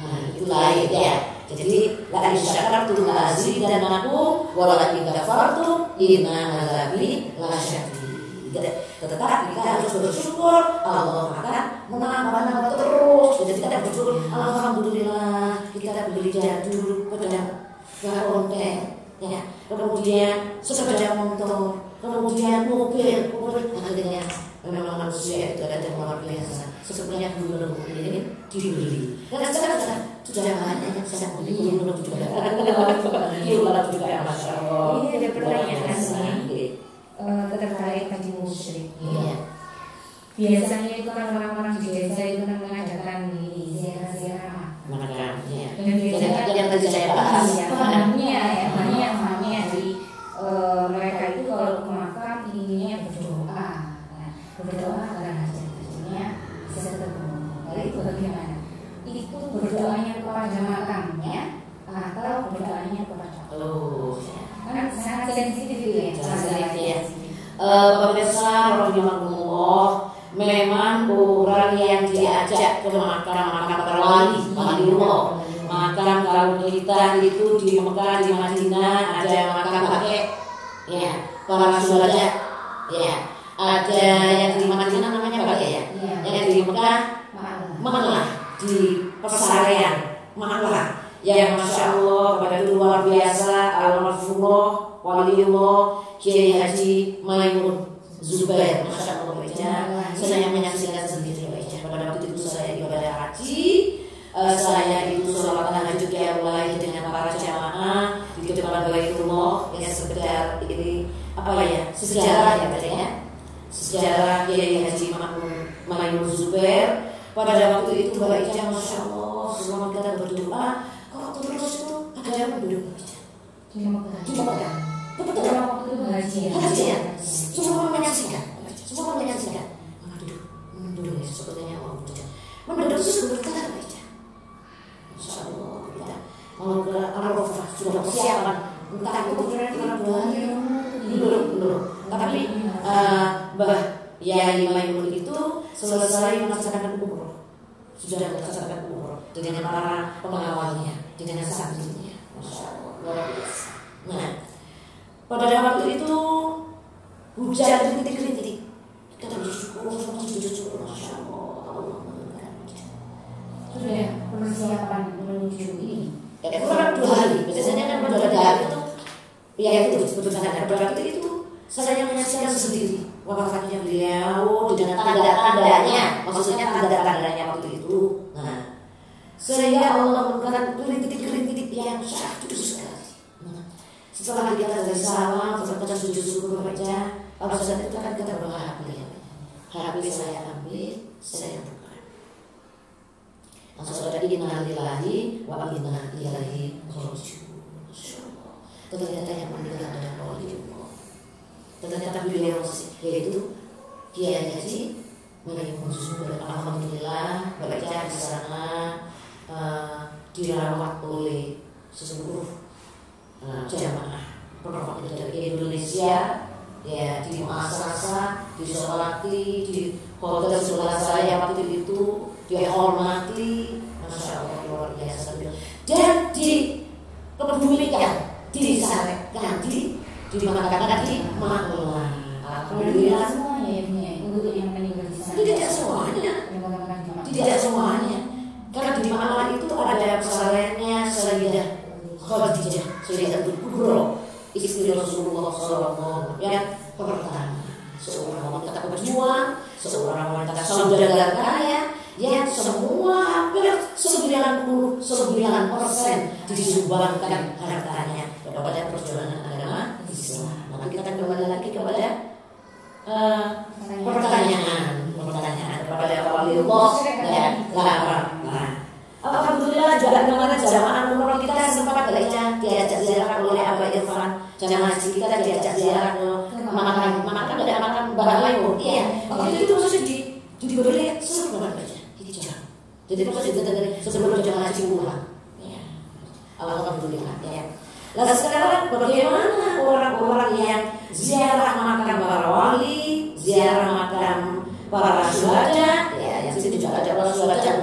Nah, itu lain ya. Jadi la in syakartum la azidannakum wa la in kafartum inna azabi lasyadid. Tetapi kita harus bersyukur, Allah akan menambah terus. Jadi kita bersyukur, alhamdulillah kita beli jadul pedang konten, ya. Kemudian sepeda motor, kemudian mobil. Akhirnya memang manusia itu ada yang luar biasa. Sebenarnya belum ini dibeli. Karena sekarang sudah banyak yang bisa beli, belum juga. Belum juga ya, Masya Allah. Ini ada pertanyaan nih, terkait haji musyrik. Iya. Biasanya itu kan orang-orang di desa itu kan mengadakan ziarah-ziarah. Makanya. Dan biasanya yang tadi saya bahas. Pahamnya dari mereka itu kalau ke makam inginnya berdoa. Berdoa agar hajat-hajatnya bisa terpenuhi. Lalu itu bagaimana? Itu berdoanya kepada makamnya atau berdoanya kepada Allah? Kan sangat sensitif itu ya. Sensitif ya. Pemirsa rahimahullah, memang orang yang diajak ke makam terwali, waliullah. Makam kalau kita itu di Mekah, di Madinah ada makam kakek, ya, para syuhada, ya. Ada yang di Madinah namanya apa ya? Yang di Mekah Malah di Pesarian Malah yang Masya Allah pada luar biasa Al-Marfuloh Waliullah Kiai Haji Maimun Zubair, Masya Allah baca. Saya menyaksikan sendiri baca. Pada waktu itu saya ibadah haji, saya itu sholat tahajud yang mulai dengan para jamaah di depan Baitullah, yang sekedar ini apa ya, sejarah ya katanya. Sejarah Kiai Haji Maimun Zubair pada waktu itu baiknya Masya Allah, selama kita berdoa kok terus itu ada yang duduk Di Mekah. betul Waktu itu hajian, semua menyaksikan. Duduk ya, sepertinya mau baca. Menduduk itu berkata baca. Masya Allah, kita mau ke Arafah sudah persiapan. Entah itu karena belum. Tapi Mbah Yai Maimun itu selesai melaksanakan umroh, sudah melaksanakan umroh dengan para pengawalnya, dengan santrinya, Masya Allah, luar biasa. Nah, pada waktu itu hujan rintik-rintik. Kita bersyukur, masya Allah. Sudah persiapan menuju ini. Ya, kurang 2 hari. Biasanya kan pada hari itu, ya itu sebetulnya pada waktu itu saya menyaksikan sendiri wafatnya beliau dengan tanda-tandanya, maksudnya tanda-tandanya waktu itu. Nah, sehingga Allah memberikan rintik-rintik yang syahdu sekali. Setelah kita dari salam, kita sujud syukur baca, kalau saat itu kan kita berbahagia. HP saya ambil, saya buka. Langsung ada innalillahi wa inna ilaihi raji'un. Ternyata yang meninggal adalah waliullah. Ternyata beliau yaitu Kiai Haji Maimun Zubair. Alhamdulillah baca di sana dirawat oleh seluruh jamaah pondok dari Indonesia, ya, di muasasah, disolati, di hotel sebelah saya waktu itu dihormati, masya Allah luar biasa. Dan dikebumikan, disarekkan, dimakamkan di Magelang. Alhamdulillah semuanya ya, untuk yang meninggal di sana. Tidak semuanya, tidak semuanya. Karena di Magelang itu ada pesantrennya Sayyidah Khadijah, Sayyidatul Kubra, istri Rasulullah SAW yang pertama, seorang wanita berjuang, seorang wanita saudagar kaya yang semua hampir 99% disumbangkan hartanya kepada perjuangan agama Islam. Maka kita akan kembali lagi kepada pertanyaan kepada waliullah dan larang. Alhamdulillah juga kemarin jamaah umroh kita sempat diajak ziarah oleh Abah Irfan. Jamaah haji kita diajak ziarah ke makam ada makam Mbah Layo. Iya, waktu itu maksudnya diberi surat baca hijab. Jadi maksudnya dari sebelum jamaah haji pulang. Ya. Alhamdulillah. Ya. Lalu sekarang bagaimana orang-orang yang ziarah makam para wali, ziarah makam para syuhada? Ya, yang sini juga ada para syuhada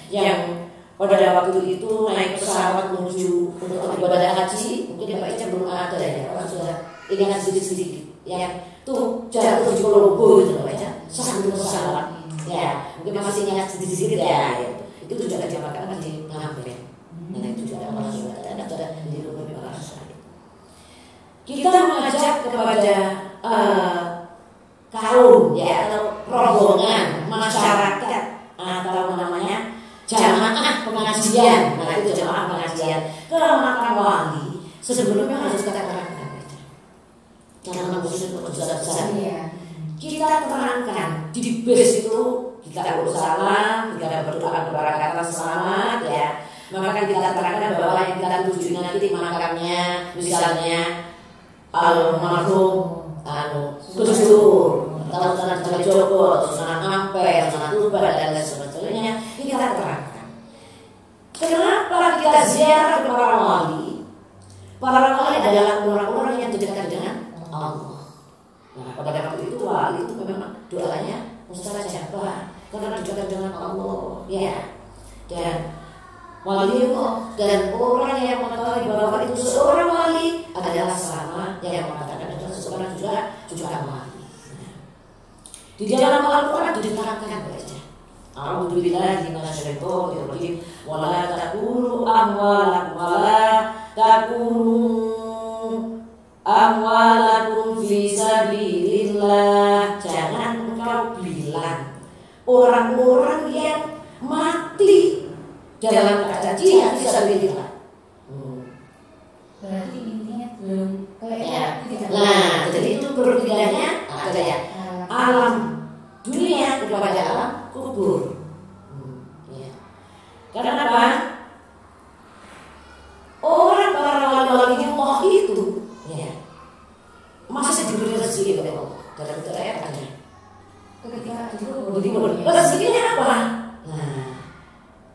yang pada waktu itu naik pesawat menuju untuk ibadah haji. Mungkin Pak Ica belum ada ya, orang sudah ingat sedikit-sedikit. Yang tuh jatuh di Kolombo itu Pak Ica, sambil pesawat. Ya, mungkin masih ingat sedikit-sedikit ya. Itu juga dimakamkan di Ngampeng. Dan itu juga orang sudah ada di rumah para syuhada. Kita mengajak kepada kaum ya atau rombongan masyarakat atau namanya jamaah pengajian. Nah itu jamaah pengajian ke makam wali. Sebelumnya harus kita terangkan karena maksudnya besar. Kita terangkan di base itu kita bersalam, kita berdoa keberkatan selamat ya. Maka kita terangkan bahwa yang kita tuju nanti makamnya misalnya almarhum Gus Dur, Sunan Kalijogo, Sunan Ampel, Sunan Tuban dan lain sebagainya. Kita terangkan. Kenapa kita ziarah ke para wali? Para wali adalah orang-orang yang dekat dengan Allah. Nah, pada waktu itu wali itu memang doanya mustajabah karena dekat dengan Allah. Ya. Dan wali dan orang yang mengetahui bahwa itu seorang wali adalah sama yang mengatakan adalah seorang juga wali. Di dalam Al-Quran diterangkan baca. A'udzubillahi minasyaitonir rajim. Wala taqulu amwalakum fi sabilillah. Jangan engkau bilang orang-orang yang mati dalam keadaan jihad fi sabilillah. Berarti intinya belum ya. Nah, jadi itu perbedaannya ada ya. Alam dunia kepada alam kubur. Ya. Karena apa? Orang para wali-wali Allah itu ya, masih diberi rezeki oleh Allah. Dalam ayat ada. ketika itu Rezekinya apa? Nah,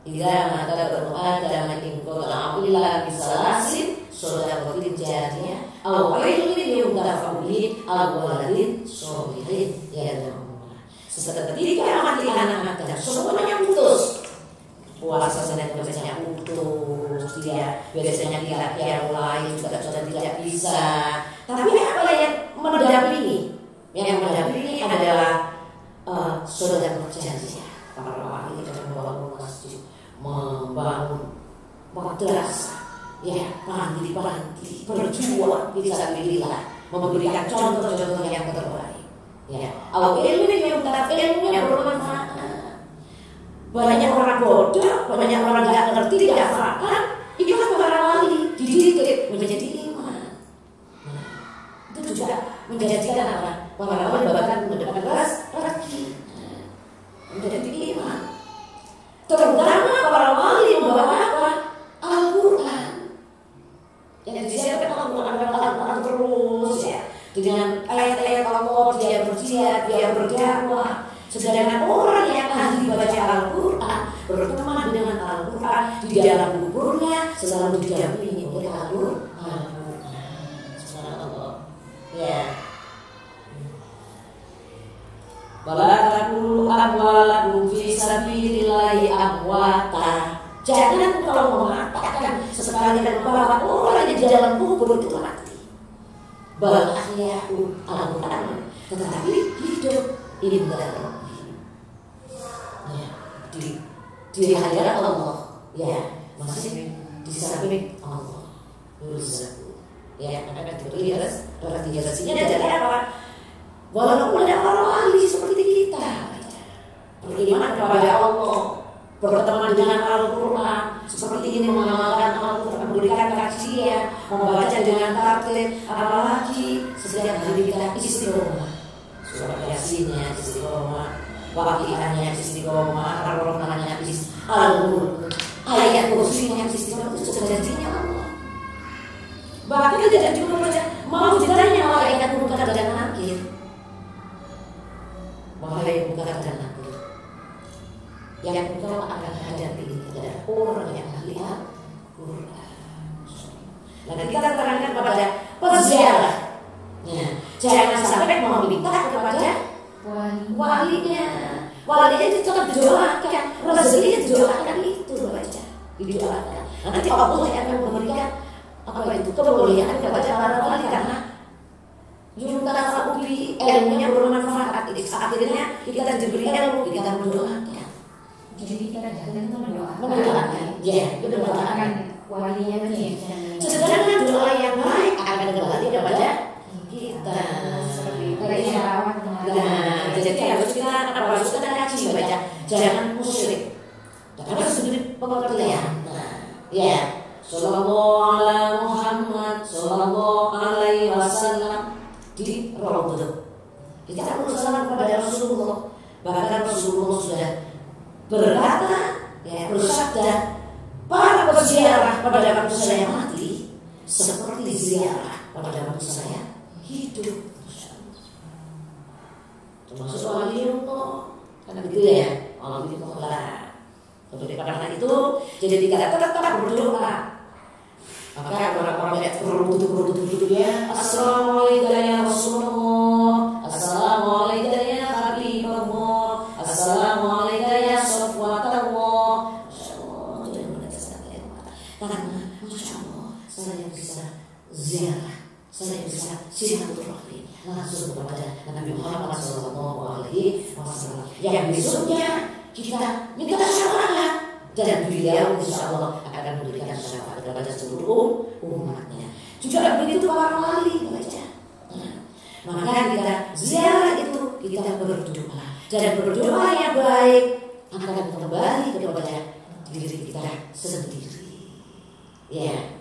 idza mata Adam in qala illa bisalasin sadaqatin jariyah aw ilmin yuntafa'u bihi aw waladin sholihin yad'u. Ketika mati anak Adam semuanya putus. Puasa Senin biasanya putus, dia biasanya di hari lain juga sudah tidak bisa. Tapi apa yang mendampingi? Yang mendampingi adalah saudara berjanji. Para wali dalam membangun masjid, membangun madrasah, ya panti-panti, berjuang fisabilillah, memberikan contoh-contoh yang terbaik. Ya, ilmu yang bermanfaat. Banyak orang bodoh, banyak orang nggak ngerti, tidak paham. Itu kan para wali dididik menjadi iman. Itu juga menjadikan apa? Para wali bahkan mendapat rezeki. Menjadi iman. Terutama para wali membawa apa? Al-Quran. Yang disiapkan Al-Quran terus ya. Dengan ayat-ayat Allah dia berjihad, dia berdakwah. Sedangkan orang yang ahli baca Al-Quran, berteman dengan Al-Quran, di dalam kuburnya selalu didampingi oleh Al-Quran. Subhanallah. Ya. Wala taqulu amwalakum fi sabilillahi amwata. Jangan kau mengatakan sekali dan bahwa orang yang di dalam kubur itu mati. Bal ahya'u Al-Quran, tetapi hidup indah Rabbi. Ya, di hadirat Allah, ya masih di samping Allah. Yuzaku. Ya, akan diberi realisasinya dari apa? Walaupun ada orang wali seperti kita, beriman kepada Allah, berteman dengan Al-Quran, seperti ini mengamalkan Al-Quran, memberikan kajian, membaca dengan tartil, apalagi setiap hari kita istiqomah, surat Yasinnya istiqomah, waqiahnya istiqomah, Ar-Rahmannya istiqomah, ayat kursinya istiqomah, itu sudah janjinya Allah. Bahkan tidak cuma baca, mau ditanya malaikat munkar dan nakir. Wahai munkar dan nakir, yang engkau akan hadapi ini adalah orang yang ahli Al-Quran. Lalu kita terangkan kepada peziarah, jangan sampai mau minta kepada walinya. Walinya itu tetap didoakan, rezekinya didoakan, itu baca, didoakan. Nanti Allah yang akan memberikan apa itu kemuliaan kepada para wali karena junta ubi ilmunya bermanfaat. Akhirnya kita diberi ilmu, kita mendoakan. Jadi kita jangan mendoakan, ya, mendoakan walinya tadi. Sedangkan doa yang baik akan kembali kepada kita. Nah, jadi harus kita kaji baca, jangan musyrik, harus diberi pengertian. Ya, Sallallahu ala Muhammad, Sallallahu alaihi wasallam di Raudhah. Kita berusaha kepada Rasulullah. Bahkan Rasulullah sudah berkata, ya, bersabda, para peziarah pada waktu saya mati seperti ziarah pada waktu saya hidup. Termasuk waliullah, karena begitu ya, waliullah. Karena itu, jadi kita tetap berdoa. Maka orang-orang yang berlutut ya, Assalamualaikum ya Rasulullah, Assalamualaikum ya Habibullah, Assalamualaikum ya Safwatullah. Karena Masya Allah, saya bisa ziarah, saya bisa silaturahmi langsung kepada Nabi Muhammad SAW yang besoknya kita minta syafaat. Dan beliau insya Allah akan memberikan syafaat kepada seluruh umatnya. Juga begitu para wali baca. Maka kita ziarah itu kita berdoa, dan berdoa yang baik akan kembali kepada diri kita sendiri. Ya,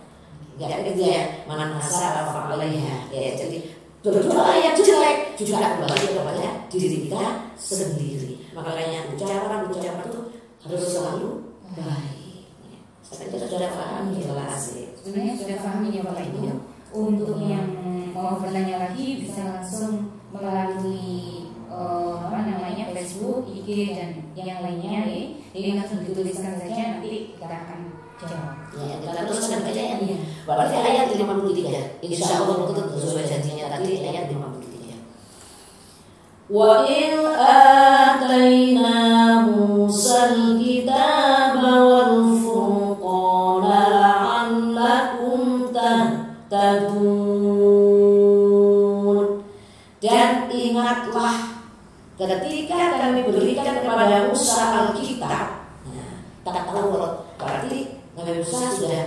nggak begitu ya. Mana nasa fa'alaiha. Ya, jadi berdoa yang jelek juga kembali kepada diri kita sendiri. Makanya ucapan itu harus selalu baik. Saya sudah paham jelas sih. Sebenarnya sudah paham ya Bapak Ibu. Untuk yang mau bertanya lagi bisa langsung melalui Facebook, IG dan yang lainnya ya. Jadi langsung dituliskan saja, nanti kita akan jawab. Ya, kita teruskan aja ya. Berarti ayat 53. Insya Allah itu sesuai janjinya tadi ayat 53. Wa in atayna Musal kitaba wal furqana la'allakum tahtadun. Taurat. Berarti Nabi Musa sudah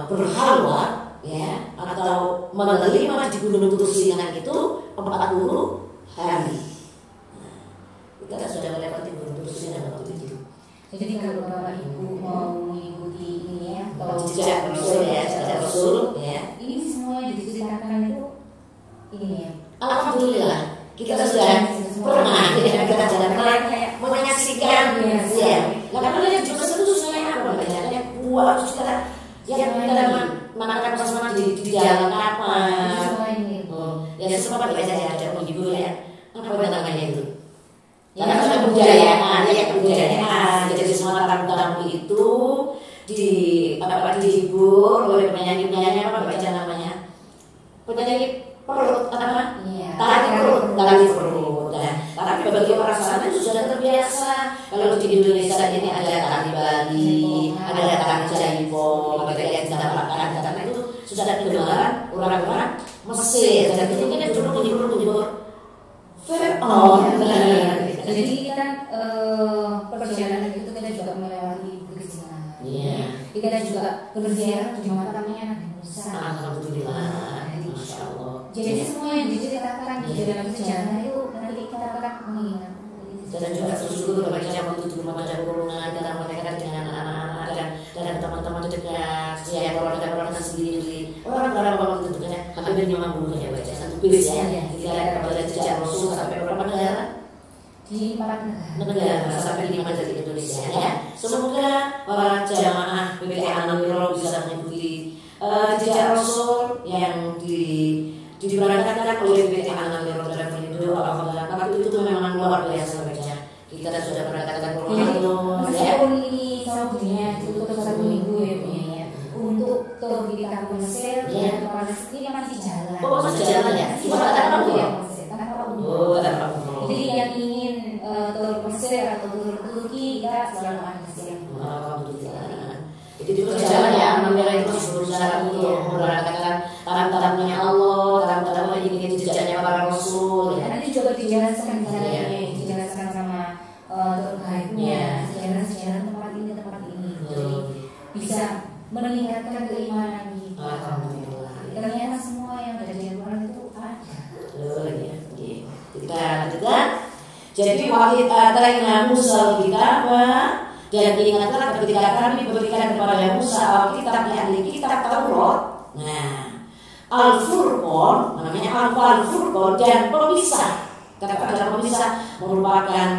berhalwa ya, atau menerima di Gunung Tursinan itu 40 hari. Kita sudah melewati Gunung Tursinan waktu itu. Jadi kalau Bapak Ibu mau mengikuti ini ya, atau jejak Rasul ya, jejak Rasul ya. ini semua yang diceritakan itu ini ya. Alhamdulillah kita sudah pernah ya, kita sudah pernah menyaksikan ya. Nah, karena yang juga itu sebenarnya apa banyak yang buah kita yang kita makan bersama di jalan kapan. Ya sempat baca ya, ada menghibur ya. Apa namanya itu? Karena ada kebudayaan, ya kebudayaan. Jadi semua tamu-tamu itu dihibur oleh penyanyi-penyanyi apa baca namanya? Penyanyi perut apa? Tali perut. Nah, tapi bagi orang sana itu sudah terbiasa. Kalau di Indonesia ini ada tali Bali, ada tali Jaipong, ada yang didapatkan karena itu sudah ada pendengaran orang-orang Mesir. Dan itu kita dulu menghibur Fir'aun. Jadi kan perjalanan itu kita juga melewati Bukit Sinai. Kita juga berziarah di makamnya Nabi Musa. Alhamdulillah. Masya Allah. Jadi semua yang diceritakan di dalam sejarah itu nanti kita akan mengingat. Dan juga bersyukur kepada waktu di rumah pada corona dalam mereka dengan anak-anak dan teman-teman dekat, saya keluarga sendiri, orang-orang waktu itu kan hampir 50 ya baca satu bis ya. Kita kepada jejak Rasul sampai berapa negara? Di 4 negara sampai 5 dari Indonesia ya. Semoga para jamaah BPA Al-Nurul bisa mengikuti jejak Rasul yang diberangkatkan oleh BPA Al-Nurul dan Perindo. Alhamdulillah waktu itu memang luar biasa baca. Kita sudah berangkatkan Quran meskipun ini saudnya ditutup 1 minggu ya untuk tur di kampung Mesir dan ini masih jalan. Masih jalan ya? Cuma tanpa waktu ya? Tanpa waktu. Jadi yang ingin tur Mesir atau tur Turki kita selalu antisipasi. Alhamdulillah. Itu juga jalan ya, Alhamdulillah itu masih berusaha untuk memberangkatkan tamu-tamunya Allah, tamu-tamu yang ingin jejaknya para Rasul. Nanti juga dijelaskan dijelaskan sama terkaitnya sejarah tempat ini. Jadi bisa meningkatkan keimanan kita. Alhamdulillah. Ternyata semua yang ada di Al-Quran itu ada. Kita lanjutkan. Jadi wahid ataina Musa kitabah, dan ingatlah ketika kami berikan kepada Musa Alkitab yakni kitab Taurat. Nah, Al-Furqan namanya Al-Furqan dan pemisah. Kata-kata pemisah merupakan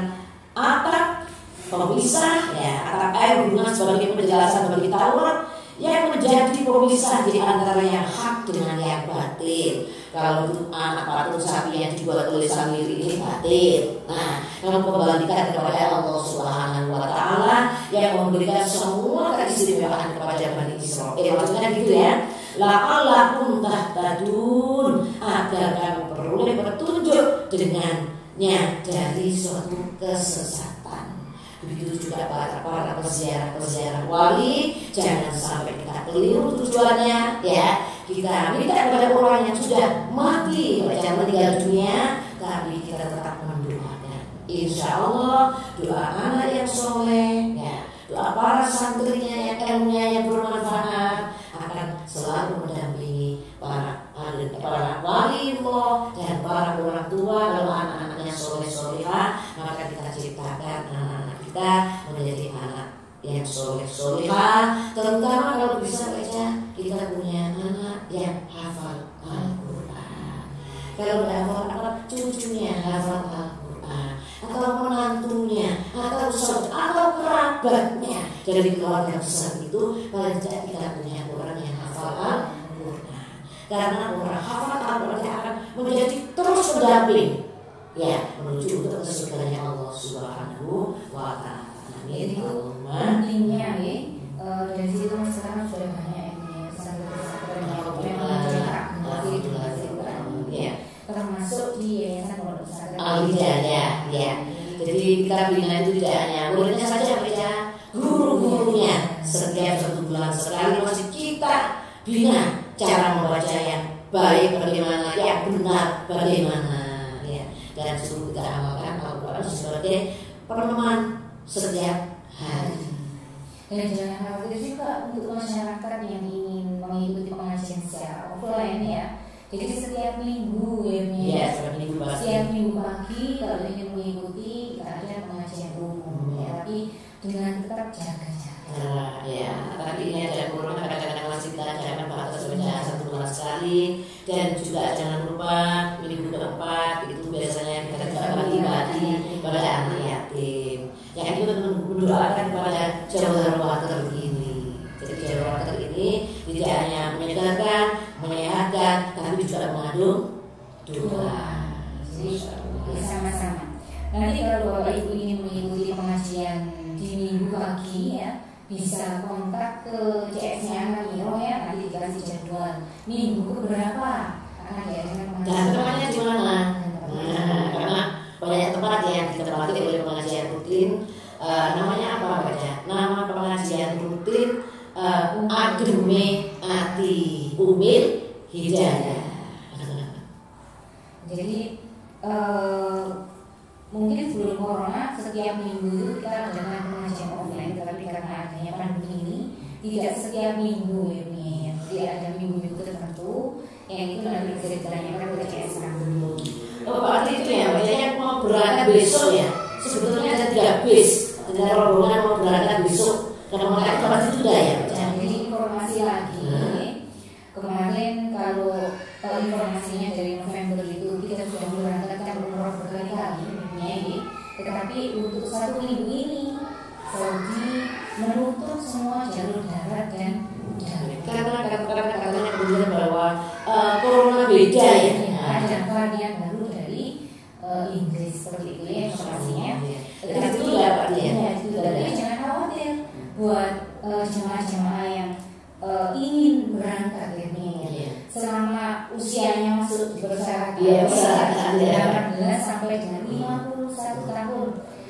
atap pemisah ya, atap air hubungan sebagai penjelasan bagi Taurat yang menjadi pemisah di antara yang hak dengan yang batil. Kalau itu anak patung sapi yang dibuat oleh Samiri ini batil. Nah, yang kembalikan kepada Allah Subhanahu wa Ta'ala yang memberikan semua keistimewaan kepada Bani Israel. Maksudnya gitu ya. La'allakum tahtadun, agar kamu peroleh petunjuk dengannya dari suatu kesesatan. Begitu juga para peziarah wali, jangan sampai kita keliru tujuannya ya. Kita minta kepada orang yang sudah mati, jangan meninggal dunia, tapi kita tetap mendoakan. Insya Allah doa anak yang soleh, ya, doa para santrinya yang ilmunya yang bermanfaat akan selalu mendampingi para wali Allah dan para orang tua. Kalau anak-anaknya soleh-solehah, maka kita ciptakan anak-anak kita menjadi anak yang soleh-solehah. Terutama kalau bisa baca, kita punya anak yang hafal Al-Quran. Kalau tidak hafal Al-Quran, cucunya hafal Al-Quran, atau menantunya, atau kerabatnya dari keluarga besar itu, paling tidak kita punya orang yang hafal Al-Quran. Karena orang hafal Al-Quran akan menjadi terus pendamping ya menuju untuk kesurgaannya Allah Subhanahu wa Ta'ala. Jadi itu pentingnya ya. Dari situ sekarang sudah banyak pesantren yang termasuk di Yayasan Pondok Pesantren Al-Hidayah ya. Jadi kita bina itu tidak hanya muridnya saja, mereka guru-gurunya. Setiap 1 bulan sekali masih kita bina cara membaca yang baik bagaimana, yang benar bagaimana ya. Dan suruh kita amalkan Al-Quran sebagai peneman setiap hari. Dan jangan khawatir juga untuk masyarakat yang ingin mengikuti pengajian secara offline ya. Jadi setiap minggu ya, setiap minggu pagi kalau ingin mengikuti kita ada pengajian umum ya, tapi dengan tetap jaga jarak. Ya, tapi ini ada corona kadang-kadang masih kita jangan batas baca 1 bulan sekali, dan juga jangan lupa minggu keempat itu biasanya kita juga bagi-bagi pada anak yatim. Yang itu mendoakan kepada Jawahar Water ini. Jadi Jawahar Water ini tidak hanya menyegarkan, menyehatkan, tapi juga mengandung doa. Jadi sama-sama. Nanti kalau Bapak Ibu ingin mengikuti pengajian di minggu pagi ya, bisa kontak ke CS-nya Anak Miro ya, nanti dikasih jadwal minggu keberapa akan diadakan Dan pengajian. tempatnya di mana? Karena banyak tempat yang ditempati oleh pengajian rutin. Namanya apa baca? Nama pengajian rutin Ageme Ati Umil Hidayah. Jadi mungkin sebelum corona setiap minggu kita adakan pengajian offline, tapi karena adanya pandemi ini tidak setiap minggu ya, jadi ada minggu-minggu tertentu yang itu nanti bisa ditanyakan ke CS dulu. Oh, berarti itu ya, bacanya mau berangkat besok ya. Sebetulnya ada 3 bis, ada rombongan mau berangkat besok. Karena mereka tempat itu sudah ya. Jadi informasi lagi, kemarin kalau informasinya dari November itu kita sudah memberangkatkan umroh berkali-kali, tetapi untuk 1 minggu ini Saudi menutup semua jalur darat dan udara. Karena katanya kemudian bahwa corona beda ya. Ada varian baru dari Inggris seperti itu ya informasinya. Itu juga Pak ya. Jadi jangan khawatir buat jemaah-jemaah yang ingin berangkat ya. Selama usianya masuk di persyaratan dari 18 sampai dengan 51 tahun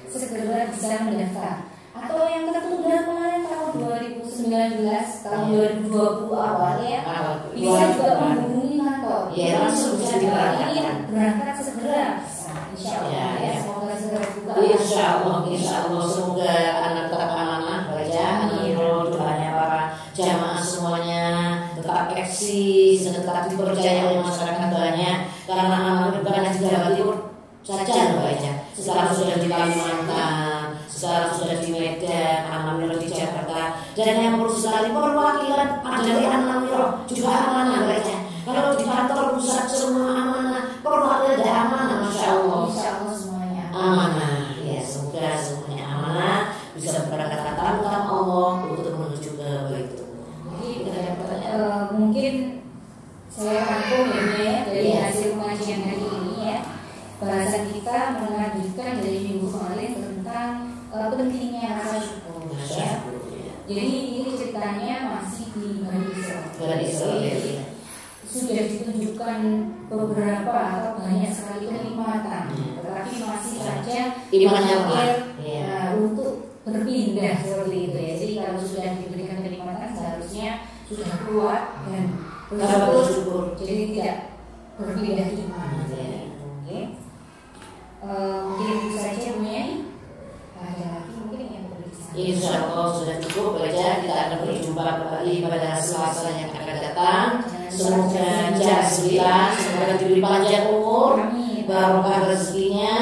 segera bisa mendaftar. Atau yang tertunda kemarin tahun 2019, tahun 2020 awal ya, bisa juga menghubungi kantor. Ya, langsung bisa diberangkatkan. Berangkat segera. Insya Allah ya, semoga segera buka. Insya Allah semoga anak tetap amanah baca. Doanya para jamaah semuanya tetap eksis dan tetap dipercaya oleh masyarakat banyak. Karena amanah bukan hanya di Jawa Timur saja baca. Sekarang sudah di Kalimantan, sekarang sudah di Medan, Amanah di Jakarta, dan yang perlu sekali perwakilan dari Amanah juga amanah baca. Kalau di kantor pusat semua amanah, perwakilan ada amanah, masya Allah. Insya Allah semuanya Amanah, ya semoga semuanya amanah bisa berangkat tanpa Allah untuk menuju ke Baitul. Jadi mungkin saya rangkum ya dari hasil pengajian hari ini ya. Bahasan kita melanjutkan dari minggu kemarin tentang pentingnya rasa syukur ya. Jadi ini ceritanya masih di Bani Israil. Sudah ditunjukkan beberapa atau banyak sekali kenikmatan, tetapi masih saja Imannya untuk berpindah seperti itu ya. Jadi kalau sudah diberikan kenikmatan seharusnya sudah kuat dan bersyukur. Jadi tidak berpindah iman. Oke. Mungkin itu saja Bu Nyai. Ada lagi mungkin yang perlu disampaikan? Insya Allah sudah cukup baca. Kita akan berjumpa kembali pada Selasa yang akan datang. Semoga jasmina, semoga diberi panjang umur, barokah rezekinya,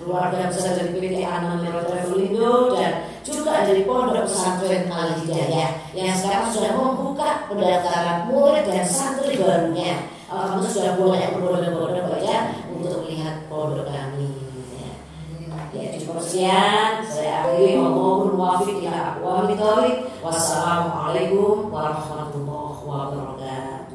keluarga besar dari PT Anak Miro Travelindo, dan juga dari Pondok Pesantren Al Hidayah yang sekarang sudah membuka pendaftaran murid dan santri barunya. Alhamdulillah sudah banyak berbondong-bondong baca untuk melihat pondok kami. Ya, cukup sekian. Saya akhiri mohon muwafiq ila aqwamit thoriq. Wassalamualaikum warahmatullahi wabarakatuh.